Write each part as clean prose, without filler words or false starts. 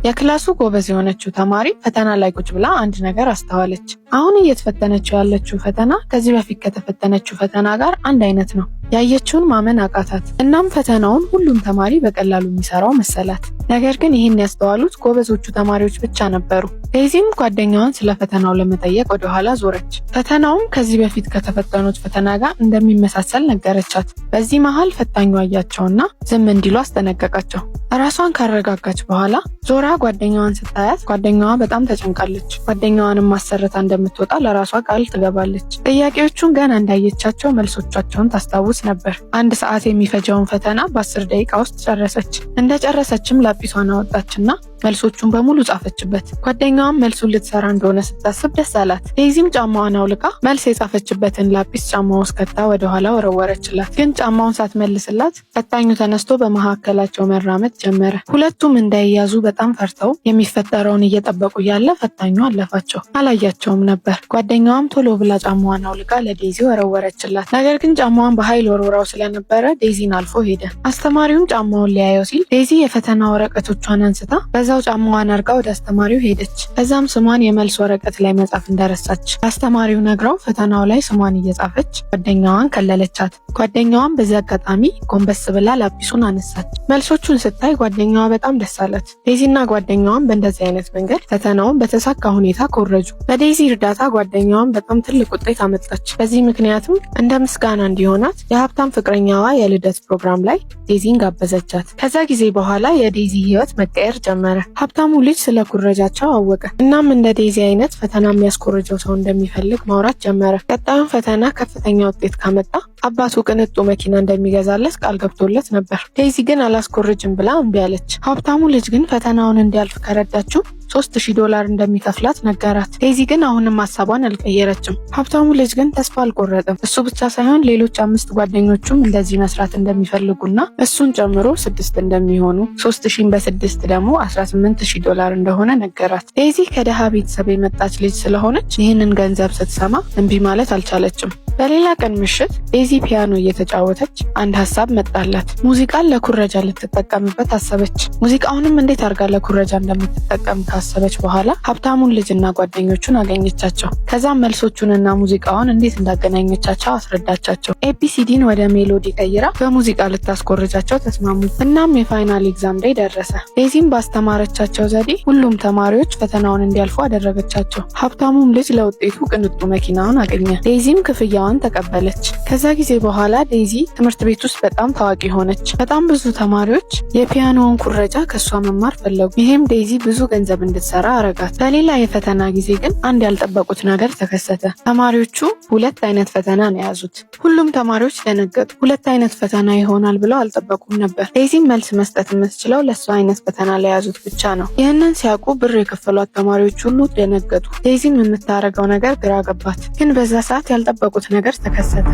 የክላሱ ጎበዝ የሆነችው ተማሪ ፈተና ላይ ቁጭ ብላ አንድ ነገር አስተዋለች። አሁን እየተፈተነችው ያለችው ፈተና ከዚህ በፊት ከተፈተነችው ፈተና ጋር አንድ አይነት ነው። ያየችውን ማመን አቃታት። እናም ፈተናውን ሁሉም ተማሪ በቀላሉ የሚሰራው መሰላት። ነገር ግን ይህን ያስተዋሉት ጎበዞቹ ተማሪዎች ብቻ ነበሩ። ዴዚም ጓደኛዋን ስለ ፈተናው ለመጠየቅ ወደ ኋላ ዞረች። ፈተናውም ከዚህ በፊት ከተፈተኑት ፈተና ጋር እንደሚመሳሰል ነገረቻት። በዚህ መሃል ፈታኙ አያቸውና ዝም እንዲሉ አስጠነቀቃቸው። ራሷን ካረጋጋች በኋላ ዞራ ጓደኛዋን ስታያት ጓደኛዋ በጣም ተጨንቃለች። ጓደኛዋንም ማሰርታ እንደምትወጣ ለራሷ ቃል ትገባለች። ጥያቄዎቹን ገና እንዳየቻቸው መልሶቻቸውን ታስታውስ ነበር። 1 ሰዓት የሚፈጀውን ፈተና በ10 ደቂቃ ውስጥ ጨረሰች። እንደጨረሰችም ላጲሷን አወጣችና መልሶቹን በሙሉ ጻፈችበት። ጓደኛዋም መልሱን ልትሰራ እንደሆነ ስታስብ ደስ አላት። ዴዚም ጫማዋን አውልቃ መልስ የጻፈችበትን ላጲስ ጫማው ውስጥ ከታ ወደ ኋላ ወረወረችላት። ግን ጫማውን ሳትመልስላት ፈታኙ ተነስቶ በመካከላቸው መራመድ ጀመረ። ሁለቱም እንዳይያዙ በጣም ፈርተው የሚፈጠረውን እየጠበቁ ያለ ፈታኙ አለፋቸው። አላያቸውም ነበር። ጓደኛዋም ቶሎ ብላ ጫማዋን አውልቃ ለዴዚ ወረወረችላት። ነገር ግን ጫማዋን በኃይል ወርውራው ስለነበረ ዴዚን አልፎ ሄደ። አስተማሪውም ጫማውን ሊያየው ሲል ዴዚ የፈተና ወረቀቶቿን አንስታ በዛው ጫማዋን አርጋ ወደ አስተማሪው ሄደች። ከዛም ስሟን የመልስ ወረቀት ላይ መጻፍ እንደረሳች አስተማሪው ነግራው ፈተናው ላይ ስሟን እየጻፈች ጓደኛዋን ከለለቻት። ጓደኛዋን በዚህ አጋጣሚ ጎንበስ ብላ ላጲሱን አነሳች። መልሶቹን ስታይ ጓደኛዋ በጣም ደስ አላት። ዴዚና ጓደኛዋን በእንደዚህ አይነት መንገድ ፈተናውን በተሳካ ሁኔታ ኮረጁ። በዴዚ እርዳታ ጓደኛዋን በጣም ትልቅ ውጤት አመጣች። በዚህ ምክንያትም እንደ ምስጋና እንዲሆናት የሀብታም ፍቅረኛዋ የልደት ፕሮግራም ላይ ዴዚን ጋበዘቻት። ከዛ ጊዜ በኋላ የዴዚ ህይወት መቀየር ጀመረ። ሀብታሙ ልጅ ስለ ኩረጃቸው አወቀ። እናም እንደ ዴዚ አይነት ፈተና የሚያስኮርጀው ሰው እንደሚፈልግ ማውራት ጀመረ። ቀጣዩን ፈተና ከፍተኛ ውጤት ካመጣ አባቱ ቅንጡ መኪና እንደሚገዛለት ቃል ገብቶለት ነበር። ዴዚ ግን አላስኮርጅም ብላ እምቢ አለች። ሀብታሙ ልጅ ግን ፈተናውን እንዲያልፍ ከረዳችው $3000 እንደሚከፍላት ነገራት። ዴዚ ግን አሁንም ሀሳቧን አልቀየረችም። ሀብታሙ ልጅ ግን ተስፋ አልቆረጠም። እሱ ብቻ ሳይሆን ሌሎች 5 ጓደኞቹም እንደዚህ መስራት እንደሚፈልጉና እሱን ጨምሮ 6 እንደሚሆኑ 3000 በ6 ደግሞ $18000 እንደሆነ ነገራት። ዴዚ ከደሃ ቤተሰብ የመጣች ልጅ ስለሆነች ይህንን ገንዘብ ስትሰማ እምቢ ማለት አልቻለችም። በሌላ ቀን ምሽት ዴዚ ፒያኖ እየተጫወተች አንድ ሀሳብ መጣላት። ሙዚቃን ለኩረጃ ልትጠቀምበት አሰበች። ሙዚቃውንም እንዴት አድርጋ ለኩረጃ እንደምትጠቀም ካሰበች በኋላ ሀብታሙን ልጅና ጓደኞቹን አገኘቻቸው። ከዛም መልሶቹንና ሙዚቃውን እንዴት እንዳገናኘቻቸው አስረዳቻቸው። ኤቢሲዲን ወደ ሜሎዲ ቀይራ በሙዚቃ ልታስኮርጃቸው ተስማሙ። እናም የፋይናል ኤግዛም ዴይ ደረሰ። ዴዚም ባስተማረቻቸው ዘዴ ሁሉም ተማሪዎች ፈተናውን እንዲያልፉ አደረገቻቸው። ሀብታሙም ልጅ ለውጤቱ ቅንጡ መኪናውን አገኘ። ዴዚም ክፍያ ተቀበለች። ከዛ ጊዜ በኋላ ዴዚ ትምህርት ቤት ውስጥ በጣም ታዋቂ ሆነች። በጣም ብዙ ተማሪዎች የፒያኖውን ኩረጃ ከሷ መማር ፈለጉ። ይሄም ዴዚ ብዙ ገንዘብ እንድትሰራ አረጋት። በሌላ የፈተና ጊዜ ግን አንድ ያልጠበቁት ነገር ተከሰተ። ተማሪዎቹ 2 አይነት ፈተና ነው የያዙት። ሁሉም ተማሪዎች ደነገጡ። 2 አይነት ፈተና ይሆናል ብለው አልጠበቁም ነበር። ዴዚም መልስ መስጠት የምትችለው ለሷ አይነት ፈተና ለያዙት ብቻ ነው። ይህንን ሲያውቁ ብር የከፈሏት ተማሪዎች ሁሉ ደነገጡ። ዴዚም የምታረገው ነገር ግራ ገባት። ግን በዛ ሰዓት ያልጠበቁት ነገር ተከሰተ።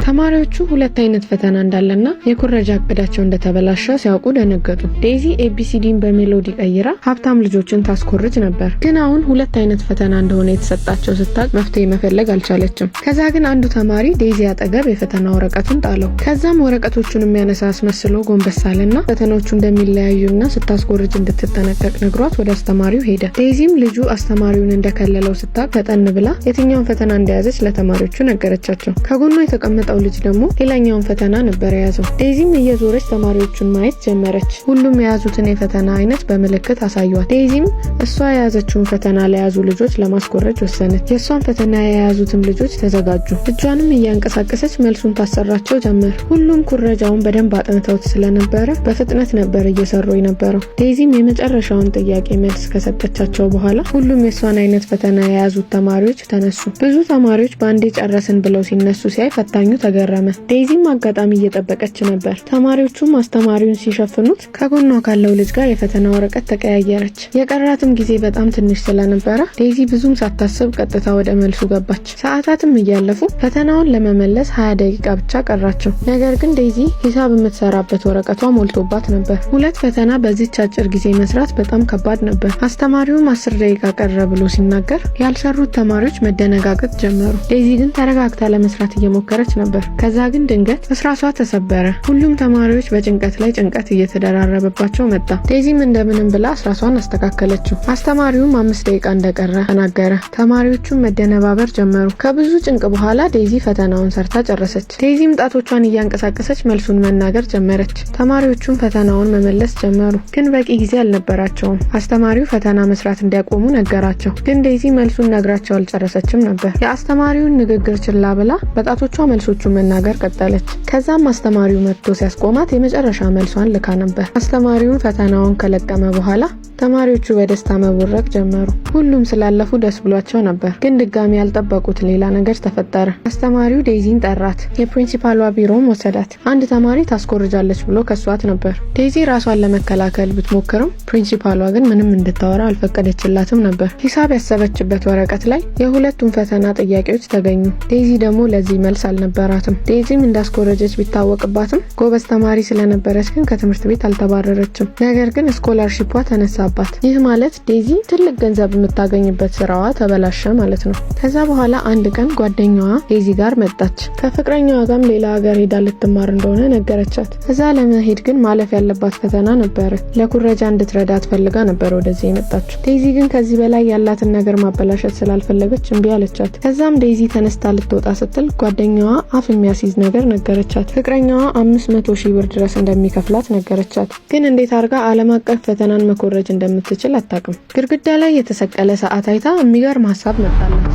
ተማሪዎቹ 2 አይነት ፈተና እንዳለና የኩረጃ እቅዳቸው እንደተበላሸ ሲያውቁ ደነገጡ። ዴዚ ኤቢሲዲን በሜሎዲ ቀይራ ሀብታም ልጆችን ታስኮርጅ ነበር። ግን አሁን 2 አይነት ፈተና እንደሆነ የተሰጣቸው ስታውቅ መፍትሄ መፈለግ አልቻለችም። ከዛ ግን አንዱ ተማሪ ዴዚ አጠገብ የፈተና ወረቀቱን ጣለው። ከዛም ወረቀቶቹን የሚያነሳ አስመስሎ ጎንበስ አለና ፈተናዎቹ እንደሚለያዩና ስታስኮርጅ እንድትጠነቀቅ ነግሯት ወደ አስተማሪው ሄደ። ዴዚም ልጁ አስተማሪውን እንደከለለው ስታውቅ ፈጠን ብላ የትኛውን ፈተና እንደያዘች ለተማሪዎቹ ነገረቻቸው። ከጎኗ የተቀመጠው ልጅ ደግሞ ሌላኛውን ፈተና ነበር የያዘው። ዴዚም እየዞረች ተማሪዎቹን ማየት ጀመረች። ሁሉም የያዙትን የፈተና አይነት በምልክት አሳዩት። ዴዚም እሷ የያዘችውን ፈተና ለያዙ ልጆች ለማስኮረጅ ወሰነች። የእሷን ፈተና የያዙትም ልጆች ተዘጋጁ። እጇንም እያንቀሳቀሰች መልሱን ታሰራቸው ጀመር። ሁሉም ኩረጃውን በደንብ አጥንተውት ስለነበረ በፍጥነት ነበር እየሰሩ የነበረው። ዴዚም የመጨረሻውን ጥያቄ መልስ ከሰጠቻቸው በኋላ ሁሉም የእሷን አይነት ፈተና የያዙት ተማሪዎች ተነሱ። ብዙ ተማሪዎች በአንዴ ጨረስን ብለው ሲነሱ ሲያይ ፈታኙ ተገረመ። ዴዚም አጋጣሚ እየጠበቀች ነበር። ተማሪዎቹም አስተማሪውን ሲሸፍኑት ከጎኗ ካለው ልጅ ጋር የፈተና ወረቀት ተቀያየረች። የቀራትም ጊዜ በጣም ትንሽ ስለነበረ ዴዚ ብዙም ሳታስብ ቀጥታ ወደ መልሱ ገባች። ሰዓታትም እያለፉ ፈተናውን ለመመለስ 20 ደቂቃ ብቻ ቀራቸው። ነገር ግን ዴዚ ሂሳብ የምትሰራበት ወረቀቷ ሞልቶባት ነበር። 2 ፈተና በዚህች አጭር ጊዜ መስራት በጣም ከባድ ነበር። አስተማሪውም 10 ደቂቃ ቀረ ብሎ ሲናገር ያልሰሩት ተማሪዎች መደነጋገጥ ጀመሩ። ዴዚ ግን ተረጋግታ ለመስራት እየሞከረች ነበር። ነበር። ከዛ ግን ድንገት እስራሷ ተሰበረ። ሁሉም ተማሪዎች በጭንቀት ላይ ጭንቀት እየተደራረበባቸው መጣ። ዴዚም እንደምንም ብላ እስራሷን አስተካከለችው። አስተማሪውም 5 ደቂቃ እንደቀረ ተናገረ። ተማሪዎቹም መደነባበር ጀመሩ። ከብዙ ጭንቅ በኋላ ዴዚ ፈተናውን ሰርታ ጨረሰች። ዴዚም ጣቶቿን እያንቀሳቀሰች መልሱን መናገር ጀመረች። ተማሪዎቹም ፈተናውን መመለስ ጀመሩ። ግን በቂ ጊዜ አልነበራቸውም። አስተማሪው ፈተና መስራት እንዲያቆሙ ነገራቸው። ግን ዴዚ መልሱን ነግራቸው አልጨረሰችም ነበር። የአስተማሪውን ንግግር ችላ ብላ በጣቶቿ መልሶቹን መናገር ቀጠለች። ከዛም አስተማሪው መጥቶ ሲያስቆማት የመጨረሻ መልሷን ልካ ነበር። አስተማሪውን ፈተናውን ከለቀመ በኋላ ተማሪዎቹ በደስታ መቦረቅ ጀመሩ። ሁሉም ስላለፉ ደስ ብሏቸው ነበር። ግን ድጋሚ ያልጠበቁት ሌላ ነገር ተፈጠረ። አስተማሪው ዴዚን ጠራት። የፕሪንሲፓሏ ቢሮም ወሰዳት። አንድ ተማሪ ታስኮርጃለች ብሎ ከሷት ነበር። ዴዚ ራሷን ለመከላከል ብትሞክርም ፕሪንሲፓሏ ግን ምንም እንድታወራ አልፈቀደችላትም ነበር። ሂሳብ ያሰበችበት ወረቀት ላይ የሁለቱም ፈተና ጥያቄዎች ተገኙ። ዴዚ ደግሞ ለዚህ መልስ አልነበራትም። ዴዚም እንዳስኮረጀች ቢታወቅባትም ጎበዝ ተማሪ ስለነበረች ግን ከትምህርት ቤት አልተባረረችም። ነገር ግን ስኮላርሺፑ ተነሳባት። ይህ ማለት ዴዚ ትልቅ ገንዘብ የምታገኝበት ስራዋ ተበላሸ ማለት ነው። ከዛ በኋላ አንድ ቀን ጓደኛዋ ዴዚ ጋር መጣች። ከፍቅረኛዋ ጋርም ሌላ ሀገር ሄዳ ልትማር እንደሆነ ነገረቻት። እዛ ለመሄድ ግን ማለፍ ያለባት ፈተና ነበረ። ለኩረጃ እንድትረዳት ፈልጋ ነበር ወደዚህ የመጣችው። ዴዚ ግን ከዚህ በላይ ያላትን ነገር ማበላሸት ስላልፈለገች እምቢ አለቻት። ከዛም ዴዚ ተነስታ ልትወጣ ስትል ጓደኛዋ አፍ የሚያስይዝ ነገር ነገረቻት። ፍቅረኛዋ 500,000 ብር ድረስ እንደሚከፍላት ነገረቻት። ግን እንዴት አድርጋ ዓለም አቀፍ ፈተናን መኮረጅ እንደምትችል አታውቅም። ግድግዳ ላይ የተሰቀለ ሰዓት አይታ የሚገርም ሀሳብ መጣላት።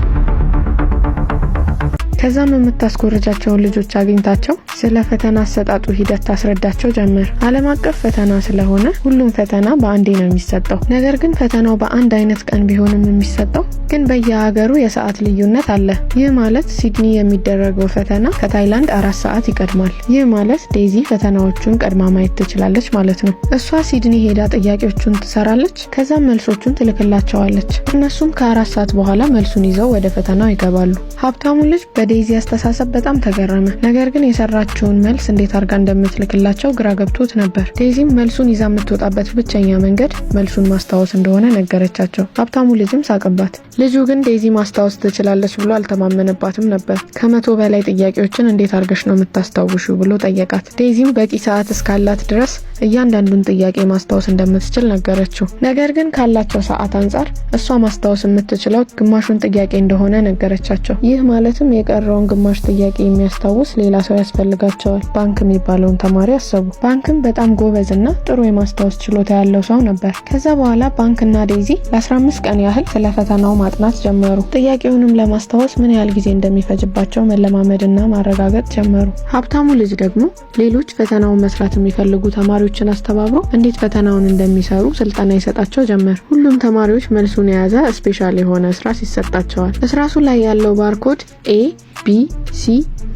ከዛም የምታስኮርጃቸውን ልጆች አግኝታቸው ስለ ፈተና አሰጣጡ ሂደት ታስረዳቸው ጀመር። ዓለም አቀፍ ፈተና ስለሆነ ሁሉም ፈተና በአንዴ ነው የሚሰጠው። ነገር ግን ፈተናው በአንድ አይነት ቀን ቢሆንም የሚሰጠው ግን በየሀገሩ የሰዓት ልዩነት አለ። ይህ ማለት ሲድኒ የሚደረገው ፈተና ከታይላንድ 4 ሰዓት ይቀድማል። ይህ ማለት ዴዚ ፈተናዎቹን ቀድማ ማየት ትችላለች ማለት ነው። እሷ ሲድኒ ሄዳ ጥያቄዎቹን ትሰራለች፣ ከዛም መልሶቹን ትልክላቸዋለች። እነሱም ከ4 ሰዓት በኋላ መልሱን ይዘው ወደ ፈተናው ይገባሉ። ሀብታሙ ልጅ ዴዚ አስተሳሰብ በጣም ተገረመ። ነገር ግን የሰራችውን መልስ እንዴት አድርጋ እንደምትልክላቸው ግራ ገብቶት ነበር። ዴዚም መልሱን ይዛ የምትወጣበት ብቸኛ መንገድ መልሱን ማስታወስ እንደሆነ ነገረቻቸው። ሀብታሙ ልጅም ሳቅባት። ልጁ ግን ዴዚ ማስታወስ ትችላለች ብሎ አልተማመነባትም ነበር። ከ100 በላይ ጥያቄዎችን እንዴት አድርገሽ ነው የምታስታውሹ ብሎ ጠየቃት። ዴዚም በቂ ሰዓት እስካላት ድረስ እያንዳንዱን ጥያቄ ማስታወስ እንደምትችል ነገረችው። ነገር ግን ካላቸው ሰዓት አንጻር እሷ ማስታወስ የምትችለው ግማሹን ጥያቄ እንደሆነ ነገረቻቸው። ይህ ማለትም የቀረውን ግማሽ ጥያቄ የሚያስታውስ ሌላ ሰው ያስፈልጋቸዋል። ባንክ የሚባለውን ተማሪ አሰቡ። ባንክም በጣም ጎበዝና ጥሩ የማስታወስ ችሎታ ያለው ሰው ነበር። ከዛ በኋላ ባንክና ዴዚ ለ15 ቀን ያህል ስለ ፈተናው ማጥናት ጀመሩ። ጥያቄውንም ለማስታወስ ምን ያህል ጊዜ እንደሚፈጅባቸው መለማመድና ማረጋገጥ ጀመሩ። ሀብታሙ ልጅ ደግሞ ሌሎች ፈተናውን መስራት የሚፈልጉ ተማሪዎችን አስተባብሮ እንዴት ፈተናውን እንደሚሰሩ ስልጠና ይሰጣቸው ጀመር። ሁሉም ተማሪዎች መልሱን የያዘ ስፔሻል የሆነ እስራስ ይሰጣቸዋል። እስራሱ ላይ ያለው ባርኮድ ኤ፣ ቢ፣ ሲ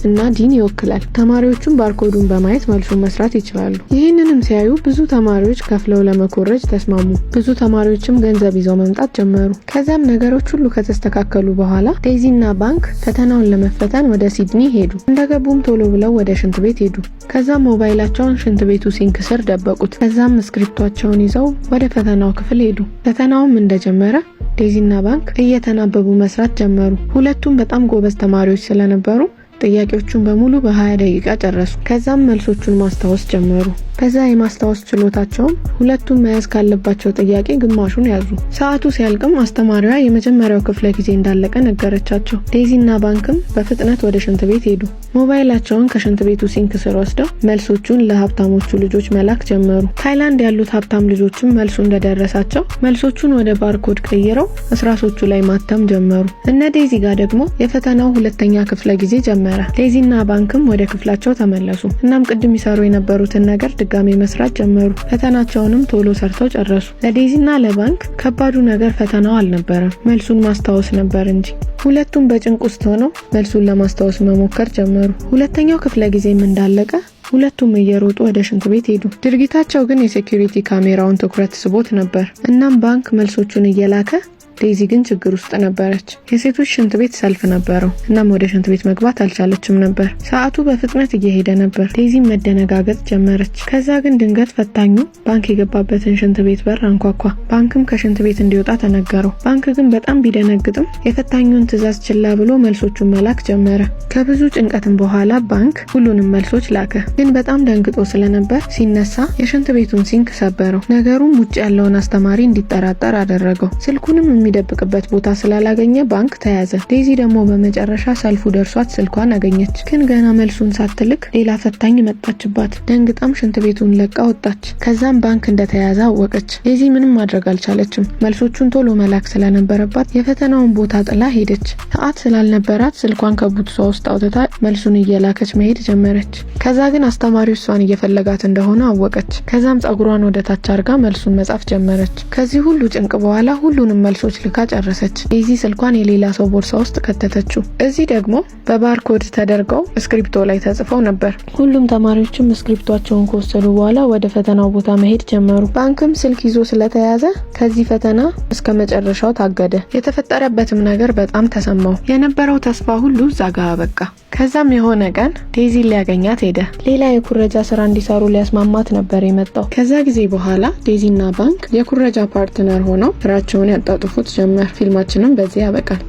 እና ዲን ይወክላል። ተማሪዎቹም ባርኮዱን በማየት መልሱን መስራት ይችላሉ። ይህንንም ሲያዩ ብዙ ተማሪዎች ከፍለው ለመኮረጅ ተስማሙ። ብዙ ተማሪዎችም ገንዘብ ይዘው መምጣት ጀመሩ። ከዛም ነገሮች ሁሉ ከተስተካከሉ በኋላ ዴዚ እና ባንክ ፈተናውን ለመፈተን ወደ ሲድኒ ሄዱ። እንደገቡም ቶሎ ብለው ወደ ሽንት ቤት ሄዱ። ከዛም ሞባይላቸውን ሽንት ቤቱ ሲንክ ስር ደበቁት። ከዛም ስክሪፕቷቸውን ይዘው ወደ ፈተናው ክፍል ሄዱ። ፈተናውም እንደጀመረ ዴዚ እና ባንክ እየተናበቡ መስራት ጀመሩ። ሁለቱም በጣም ጎበዝ ተማሪዎች ስለነበሩ ጥያቄዎቹን በሙሉ በ20 ደቂቃ ጨረሱ። ከዛም መልሶቹን ማስታወስ ጀመሩ። በዛ የማስታወስ ችሎታቸውም ሁለቱም መያዝ ካለባቸው ጥያቄ ግማሹን ያዙ። ሰዓቱ ሲያልቅም አስተማሪዋ የመጀመሪያው ክፍለ ጊዜ እንዳለቀ ነገረቻቸው። ዴዚ እና ባንክም በፍጥነት ወደ ሽንት ቤት ሄዱ። ሞባይላቸውን ከሽንት ቤቱ ሲንክ ስር ወስደው መልሶቹን ለሀብታሞቹ ልጆች መላክ ጀመሩ። ታይላንድ ያሉት ሀብታም ልጆችም መልሱ እንደደረሳቸው መልሶቹን ወደ ባርኮድ ቀይረው እስራሶቹ ላይ ማተም ጀመሩ። እነ ዴዚ ጋር ደግሞ የፈተናው ሁለተኛ ክፍለ ጊዜ ጀመረ። ዴዚ እና ባንክም ወደ ክፍላቸው ተመለሱ። እናም ቅድም ይሰሩ የነበሩትን ነገር ድጋሜ መስራት ጀመሩ። ፈተናቸውንም ቶሎ ሰርተው ጨረሱ። ለዴዚና ለባንክ ከባዱ ነገር ፈተናው አልነበረም፣ መልሱን ማስታወስ ነበር እንጂ። ሁለቱም በጭንቅ ውስጥ ሆነው መልሱን ለማስታወስ መሞከር ጀመሩ። ሁለተኛው ክፍለ ጊዜም እንዳለቀ ሁለቱም እየሮጡ ወደ ሽንት ቤት ሄዱ። ድርጊታቸው ግን የሴኩሪቲ ካሜራውን ትኩረት ስቦት ነበር። እናም ባንክ መልሶቹን እየላከ ዴዚ ግን ችግር ውስጥ ነበረች። የሴቶች ሽንት ቤት ሰልፍ ነበረው። እናም ወደ ሽንት ቤት መግባት አልቻለችም ነበር። ሰዓቱ በፍጥነት እየሄደ ነበር። ዴዚ መደነጋገጥ ጀመረች። ከዛ ግን ድንገት ፈታኙ ባንክ የገባበትን ሽንት ቤት በር አንኳኳ። ባንክም ከሽንት ቤት እንዲወጣ ተነገረው። ባንክ ግን በጣም ቢደነግጥም የፈታኙን ትዕዛዝ ችላ ብሎ መልሶቹን መላክ ጀመረ። ከብዙ ጭንቀትም በኋላ ባንክ ሁሉንም መልሶች ላከ። ግን በጣም ደንግጦ ስለነበር ሲነሳ የሽንት ቤቱን ሲንክ ሰበረው። ነገሩም ውጭ ያለውን አስተማሪ እንዲጠራጠር አደረገው። ስልኩንም የሚደብቅበት ቦታ ስላላገኘ ባንክ ተያዘ። ዴዚ ደግሞ በመጨረሻ ሰልፉ ደርሷት ስልኳን አገኘች። ግን ገና መልሱን ሳትልክ ሌላ ፈታኝ መጣችባት። ደንግጣም ሽንት ቤቱን ለቃ ወጣች። ከዛም ባንክ እንደተያዘ አወቀች። ዴዚ ምንም ማድረግ አልቻለችም። መልሶቹን ቶሎ መላክ ስለነበረባት የፈተናውን ቦታ ጥላ ሄደች። ሰዓት ስላልነበራት ስልኳን ከቡትሷ ውስጥ አውጥታ መልሱን እየላከች መሄድ ጀመረች። ከዛ ግን አስተማሪው እሷን እየፈለጋት እንደሆነ አወቀች። ከዛም ጸጉሯን ወደ ታች አርጋ መልሱን መጻፍ ጀመረች። ከዚህ ሁሉ ጭንቅ በኋላ ሁሉንም መልሶች ልካ ጨረሰች። ዴዚ ስልኳን የሌላ ሰው ቦርሳ ውስጥ ከተተችው። እዚህ ደግሞ በባርኮድ ተደርገው ስክሪፕቶ ላይ ተጽፈው ነበር። ሁሉም ተማሪዎችም ስክሪፕቷቸውን ከወሰዱ በኋላ ወደ ፈተናው ቦታ መሄድ ጀመሩ። ባንክም ስልክ ይዞ ስለተያዘ ከዚህ ፈተና እስከ መጨረሻው ታገደ። የተፈጠረበትም ነገር በጣም ተሰማው። የነበረው ተስፋ ሁሉ ዛጋ በቃ። ከዛም የሆነ ቀን ዴዚ ሊያገኛት ሄደ። ሌላ የኩረጃ ስራ እንዲሰሩ ሊያስማማት ነበር የመጣው። ከዛ ጊዜ በኋላ ዴዚና ባንክ የኩረጃ ፓርትነር ሆነው ስራቸውን ያጣጥፉት ጀመር። ፊልማችንም በዚህ ያበቃል።